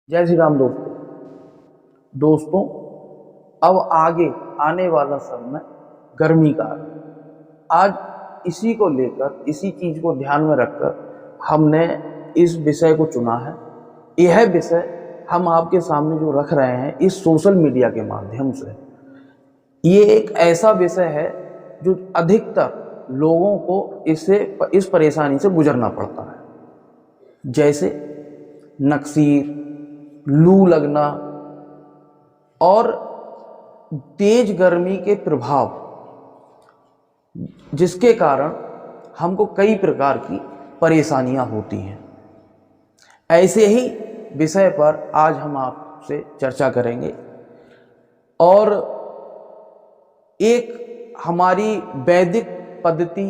जय श्री राम दोस्तों, अब आगे आने वाला समय गर्मी का है। आज इसी को लेकर, इसी चीज को ध्यान में रखकर हमने इस विषय को चुना है। यह विषय हम आपके सामने जो रख रहे हैं इस सोशल मीडिया के माध्यम से, ये एक ऐसा विषय है जो अधिकतर लोगों को इस परेशानी से गुजरना पड़ता है, जैसे नक्सीर, लू लगना और तेज गर्मी के प्रभाव, जिसके कारण हमको कई प्रकार की परेशानियां होती हैं। ऐसे ही विषय पर आज हम आपसे चर्चा करेंगे और एक हमारी वैदिक पद्धति,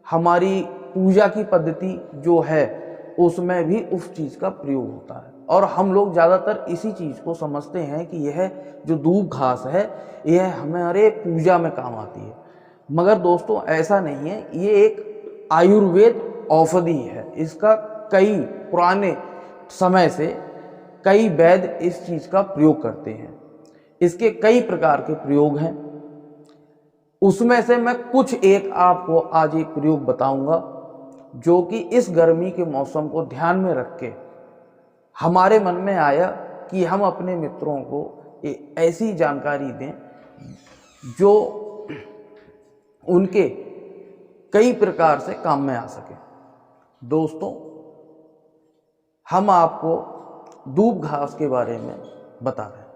हमारी पूजा की पद्धति जो है उसमें भी उस चीज का प्रयोग होता है। और हम लोग ज़्यादातर इसी चीज़ को समझते हैं कि यह जो दूब घास है यह हमारे पूजा में काम आती है, मगर दोस्तों ऐसा नहीं है। ये एक आयुर्वेद औषधि है। इसका कई पुराने समय से कई वैद्य इस चीज़ का प्रयोग करते हैं। इसके कई प्रकार के प्रयोग हैं, उसमें से मैं कुछ एक आपको आज एक प्रयोग बताऊंगा जो कि इस गर्मी के मौसम को ध्यान में रख के हमारे मन में आया कि हम अपने मित्रों को ऐसी जानकारी दें जो उनके कई प्रकार से काम में आ सके। दोस्तों, हम आपको दूब घास के बारे में बता रहे हैं।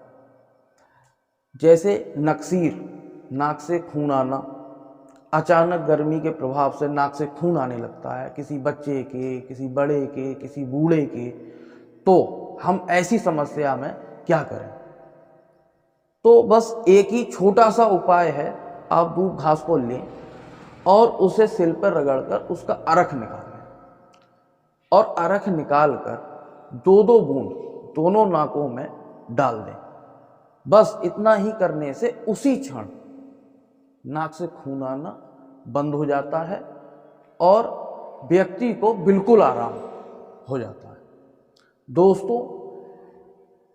जैसे नक्सीर, नाक से खून आना, अचानक गर्मी के प्रभाव से नाक से खून आने लगता है, किसी बच्चे के, किसी बड़े के, किसी बूढ़े के। तो हम ऐसी समस्या में क्या करें? तो बस एक ही छोटा सा उपाय है, आप दूब घास को लें और उसे सिल पर रगड़कर उसका अरख निकालें और अरख निकालकर 2-2 बूंद दोनों नाकों में डाल दें। बस इतना ही करने से उसी क्षण नाक से खून आना बंद हो जाता है और व्यक्ति को बिल्कुल आराम हो जाता है। दोस्तों,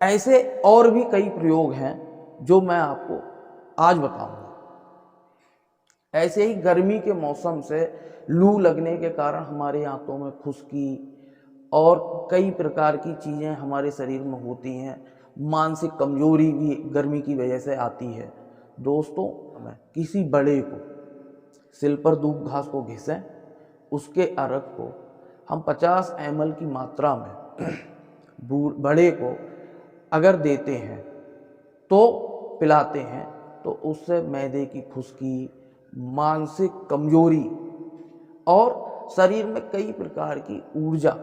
ऐसे और भी कई प्रयोग हैं जो मैं आपको आज बताऊंगा। ऐसे ही गर्मी के मौसम से लू लगने के कारण हमारे आंतों में खुश्की और कई प्रकार की चीज़ें हमारे शरीर में होती हैं। मानसिक कमजोरी भी गर्मी की वजह से आती है। दोस्तों, हमें किसी बड़े को सिल पर दूब घास को घिसें, उसके अरक को हम 50 ml की मात्रा में बड़े को अगर देते हैं तो पिलाते हैं, तो उससे मैदे की खुश्की, मानसिक कमजोरी और शरीर में कई प्रकार की ऊर्जा,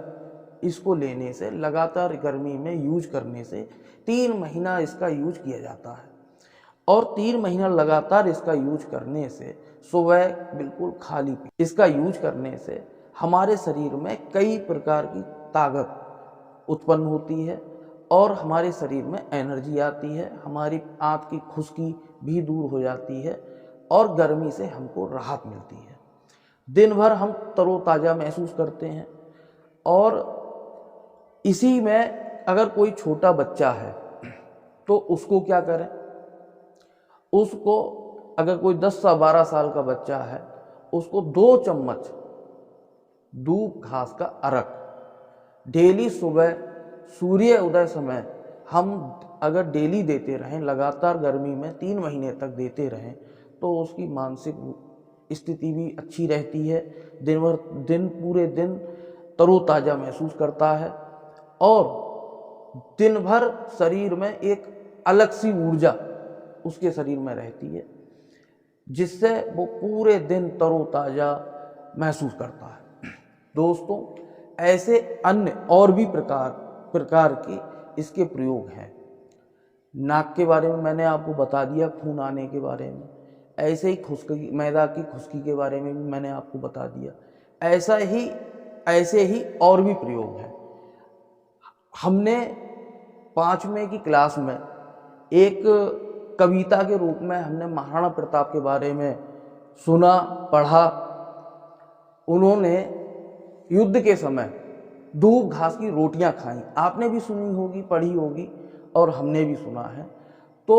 इसको लेने से लगातार गर्मी में यूज करने से 3 महीना इसका यूज किया जाता है। और 3 महीना लगातार इसका यूज करने से सुबह बिल्कुल खाली पेट इसका यूज करने से हमारे शरीर में कई प्रकार की ताकत उत्पन्न होती है और हमारे शरीर में एनर्जी आती है, हमारी आंत की खुश्की भी दूर हो जाती है और गर्मी से हमको राहत मिलती है। दिन भर हम तरोताज़ा महसूस करते हैं। और इसी में अगर कोई छोटा बच्चा है तो उसको क्या करें? उसको अगर कोई 10 से 12 साल का बच्चा है, उसको 2 चम्मच दूब घास का अरक डेली सुबह सूर्य उदय समय हम अगर डेली देते रहें, लगातार गर्मी में 3 महीने तक देते रहें, तो उसकी मानसिक स्थिति भी अच्छी रहती है। पूरे दिन तरोताज़ा महसूस करता है और दिन भर शरीर में एक अलग सी ऊर्जा उसके शरीर में रहती है, जिससे वो पूरे दिन तरोताज़ा महसूस करता है। दोस्तों, ऐसे अन्य और भी प्रकार के इसके प्रयोग हैं। नाक के बारे में मैंने आपको बता दिया, खून आने के बारे में। ऐसे ही खुश्की, मैदा की खुश्की के बारे में भी मैंने आपको बता दिया। ऐसे ही और भी प्रयोग हैं। हमने 5वीं की क्लास में एक कविता के रूप में हमने महाराणा प्रताप के बारे में सुना, पढ़ा। उन्होंने युद्ध के समय दूब घास की रोटियां खाई, आपने भी सुनी होगी, पढ़ी होगी और हमने भी सुना है। तो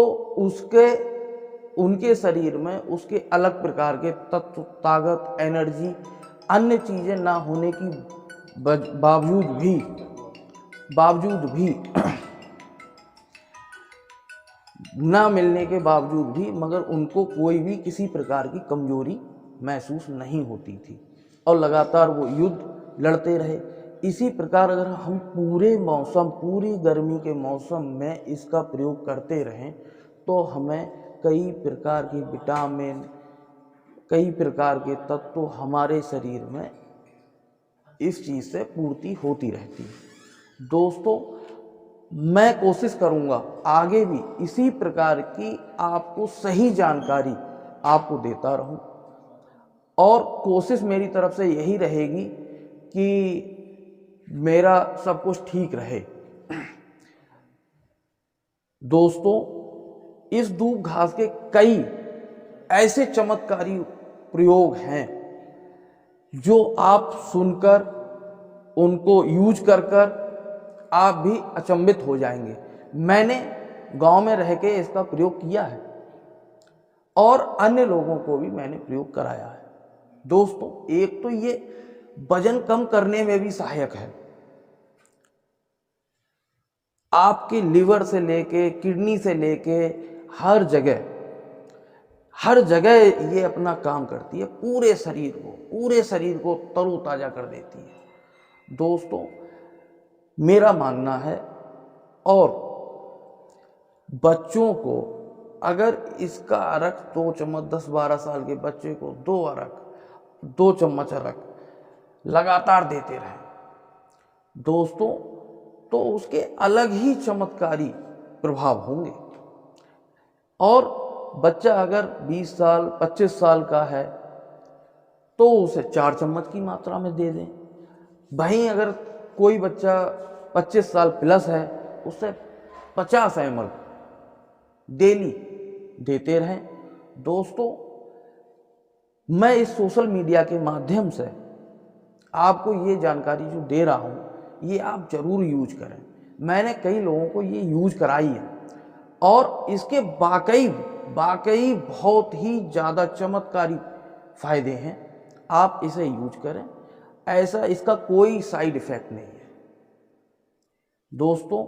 उनके शरीर में उसके अलग प्रकार के तत्व, ताकत, एनर्जी, अन्य चीज़ें ना होने की बावजूद भी ना मिलने के बावजूद भी मगर उनको कोई भी किसी प्रकार की कमजोरी महसूस नहीं होती थी और लगातार वो युद्ध लड़ते रहे। इसी प्रकार अगर हम पूरी गर्मी के मौसम में इसका प्रयोग करते रहें तो हमें कई प्रकार की विटामिन, कई प्रकार के तत्व हमारे शरीर में इस चीज़ से पूर्ति होती रहती है। दोस्तों, मैं कोशिश करूंगा आगे भी इसी प्रकार की आपको सही जानकारी आपको देता रहूं और कोशिश मेरी तरफ से यही रहेगी कि मेरा सब कुछ ठीक रहे। दोस्तों, इस दूब घास के कई ऐसे चमत्कारी प्रयोग हैं जो आप सुनकर उनको यूज कर आप भी अचंभित हो जाएंगे। मैंने गांव में रह के इसका प्रयोग किया है और अन्य लोगों को भी मैंने प्रयोग कराया है। दोस्तों, एक तो ये वजन कम करने में भी सहायक है। आपके लिवर से लेके किडनी से लेके हर जगह ये अपना काम करती है, पूरे शरीर को तरोताजा कर देती है। दोस्तों, मेरा मानना है और बच्चों को अगर इसका अरक 2 चम्मच 10-12 साल के बच्चे को 2 चम्मच अरक लगातार देते रहें दोस्तों, तो उसके अलग ही चमत्कारी प्रभाव होंगे। और बच्चा अगर 20 साल 25 साल का है तो उसे 4 चम्मच की मात्रा में दे दें। वहीं अगर कोई बच्चा 25 साल प्लस है उसे 50 ml डेली देते रहें। दोस्तों, मैं इस सोशल मीडिया के माध्यम से आपको ये जानकारी जो दे रहा हूँ ये आप जरूर यूज करें। मैंने कई लोगों को ये यूज कराई है और इसके वाकई बहुत ही ज़्यादा चमत्कारी फायदे हैं। आप इसे यूज करें, ऐसा इसका कोई साइड इफेक्ट नहीं है। दोस्तों,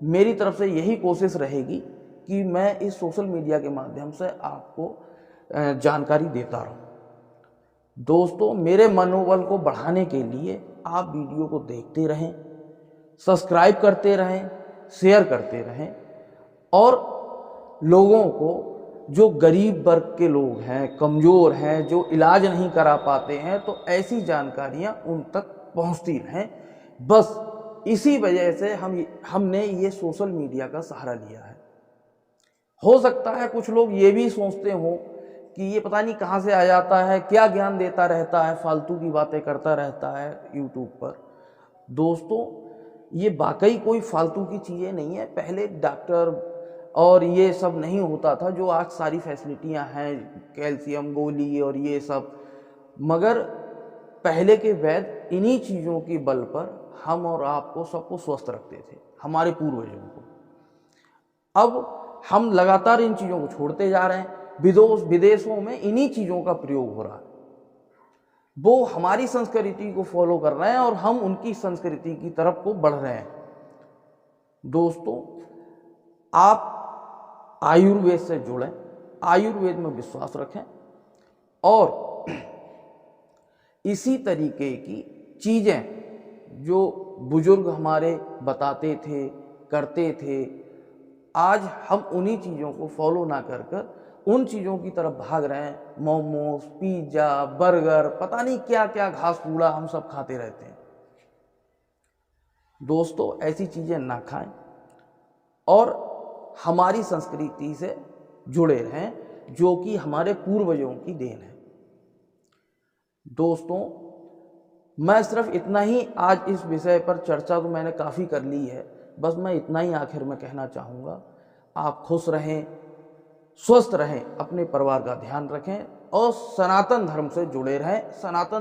मेरी तरफ से यही कोशिश रहेगी कि मैं इस सोशल मीडिया के माध्यम से आपको जानकारी देता रहूं। दोस्तों, मेरे मनोबल को बढ़ाने के लिए आप वीडियो को देखते रहें, सब्सक्राइब करते रहें, शेयर करते रहें और लोगों को, जो गरीब वर्ग के लोग हैं, कमज़ोर हैं, जो इलाज नहीं करा पाते हैं, तो ऐसी जानकारियां उन तक पहुंचती रहें। बस इसी वजह से हमने ये सोशल मीडिया का सहारा लिया है। हो सकता है कुछ लोग ये भी सोचते हो कि ये पता नहीं कहाँ से आ जाता है, क्या ज्ञान देता रहता है, फालतू की बातें करता रहता है यूट्यूब पर। दोस्तों, ये वाकई कोई फालतू की चीज़ें नहीं है। पहले डॉक्टर और ये सब नहीं होता था जो आज सारी फैसिलिटियां हैं, कैल्शियम गोली और ये सब। मगर पहले के वैद्य इन्हीं चीज़ों की बल पर हम और आपको सबको स्वस्थ रखते थे, हमारे पूर्वजों को। अब हम लगातार इन चीज़ों को छोड़ते जा रहे हैं। विदेशों में इन्हीं चीज़ों का प्रयोग हो रहा है। वो हमारी संस्कृति को फॉलो कर रहे हैं और हम उनकी संस्कृति की तरफ को बढ़ रहे हैं। दोस्तों, आप आयुर्वेद से जुड़ें, आयुर्वेद में विश्वास रखें और इसी तरीके की चीज़ें जो बुजुर्ग हमारे बताते थे, करते थे, आज हम उन्हीं चीज़ों को फॉलो ना कर उन चीज़ों की तरफ भाग रहे हैं। मोमोज, पिज्ज़ा, बर्गर, पता नहीं क्या क्या घास कूड़ा हम सब खाते रहते हैं। दोस्तों, ऐसी चीज़ें ना खाएं और हमारी संस्कृति से जुड़े रहें जो कि हमारे पूर्वजों की देन है। दोस्तों, मैं सिर्फ इतना ही आज इस विषय पर चर्चा तो मैंने काफ़ी कर ली है। बस मैं इतना ही आखिर में कहना चाहूँगा, आप खुश रहें, स्वस्थ रहें, अपने परिवार का ध्यान रखें और सनातन धर्म से जुड़े रहें। सनातन